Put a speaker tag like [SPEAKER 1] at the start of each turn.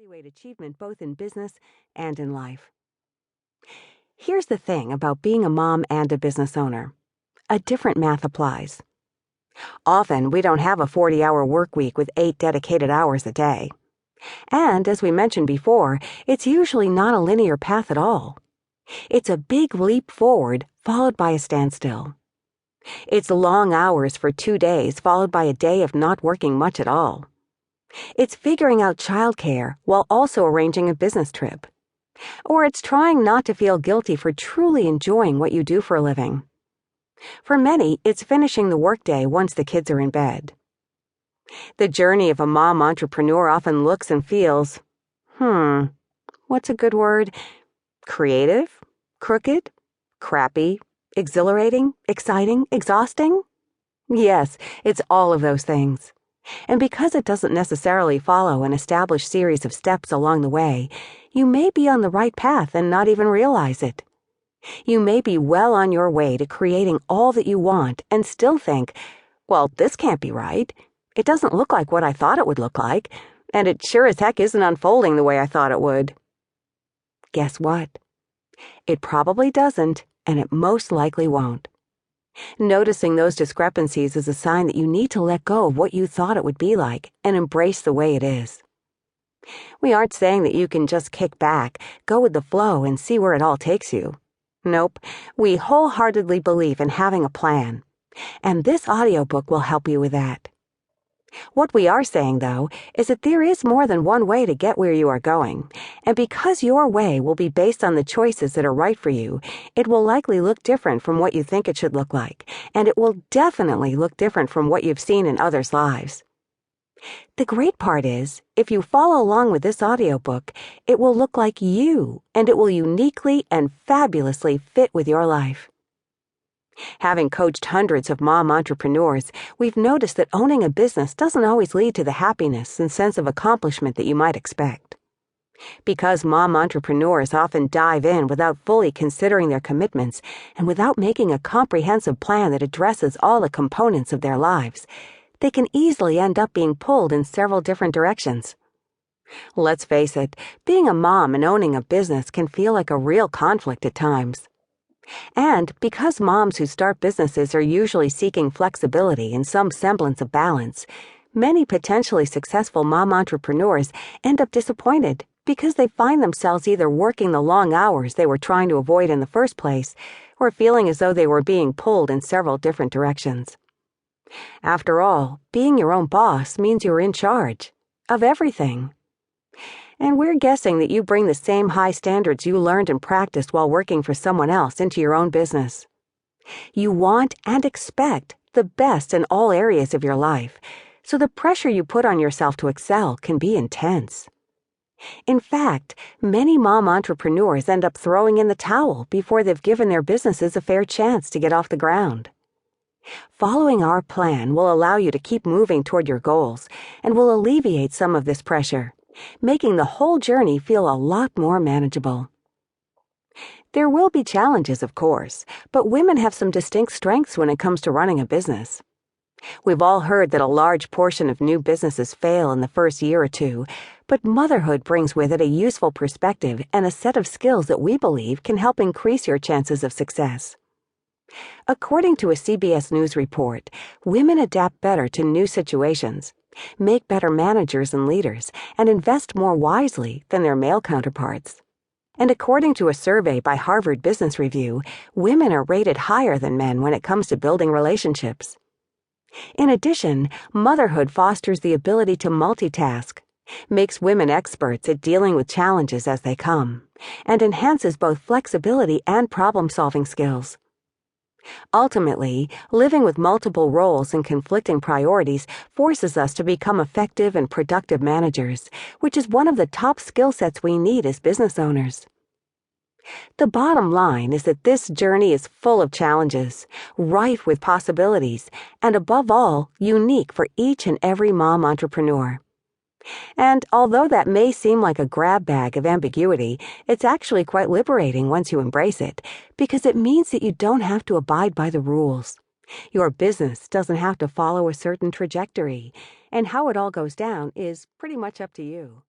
[SPEAKER 1] evaluate achievement both in business and in life. Here's the thing about being a mom and a business owner. A different math applies. Often, we don't have a 40-hour work week with 8 dedicated hours a day. And, as we mentioned before, it's usually not a linear path at all. It's a big leap forward, followed by a standstill. It's long hours for 2 days, followed by a day of not working much at all. It's figuring out childcare while also arranging a business trip. Or it's trying not to feel guilty for truly enjoying what you do for a living. For many, it's finishing the workday once the kids are in bed. The journey of a mom entrepreneur often looks and feels, what's a good word? Creative? Crooked? Crappy? Exhilarating? Exciting? Exhausting? Yes, it's all of those things. And because it doesn't necessarily follow an established series of steps along the way, you may be on the right path and not even realize it. You may be well on your way to creating all that you want and still think, well, this can't be right. It doesn't look like what I thought it would look like, and it sure as heck isn't unfolding the way I thought it would. Guess what? It probably doesn't, and it most likely won't. Noticing those discrepancies is a sign that you need to let go of what you thought it would be like and embrace the way it is. We aren't saying that you can just kick back, go with the flow, and see where it all takes you. Nope, we wholeheartedly believe in having a plan, and this audiobook will help you with that. What we are saying, though, is that there is more than one way to get where you are going, and because your way will be based on the choices that are right for you, it will likely look different from what you think it should look like, and it will definitely look different from what you've seen in others' lives. The great part is, if you follow along with this audiobook, it will look like you, and it will uniquely and fabulously fit with your life. Having coached hundreds of mom entrepreneurs, we've noticed that owning a business doesn't always lead to the happiness and sense of accomplishment that you might expect. Because mom entrepreneurs often dive in without fully considering their commitments and without making a comprehensive plan that addresses all the components of their lives, they can easily end up being pulled in several different directions. Let's face it, being a mom and owning a business can feel like a real conflict at times. And because moms who start businesses are usually seeking flexibility and some semblance of balance, many potentially successful mom entrepreneurs end up disappointed because they find themselves either working the long hours they were trying to avoid in the first place or feeling as though they were being pulled in several different directions. After all, being your own boss means you're in charge of everything. And we're guessing that you bring the same high standards you learned and practiced while working for someone else into your own business. You want and expect the best in all areas of your life, so the pressure you put on yourself to excel can be intense. In fact, many mom entrepreneurs end up throwing in the towel before they've given their businesses a fair chance to get off the ground. Following our plan will allow you to keep moving toward your goals and will alleviate some of this pressure, making the whole journey feel a lot more manageable. There will be challenges, of course, but women have some distinct strengths when it comes to running a business. We've all heard that a large portion of new businesses fail in the first year or two, but motherhood brings with it a useful perspective and a set of skills that we believe can help increase your chances of success. According to a CBS News report, women adapt better to new situations, make better managers and leaders, and invest more wisely than their male counterparts. And according to a survey by Harvard Business Review, women are rated higher than men when it comes to building relationships. In addition, motherhood fosters the ability to multitask, makes women experts at dealing with challenges as they come, and enhances both flexibility and problem-solving skills. Ultimately, living with multiple roles and conflicting priorities forces us to become effective and productive managers, which is one of the top skill sets we need as business owners. The bottom line is that this journey is full of challenges, rife with possibilities, and above all, unique for each and every mom entrepreneur. And although that may seem like a grab bag of ambiguity, it's actually quite liberating once you embrace it, because it means that you don't have to abide by the rules. Your business doesn't have to follow a certain trajectory, and how it all goes down is pretty much up to you.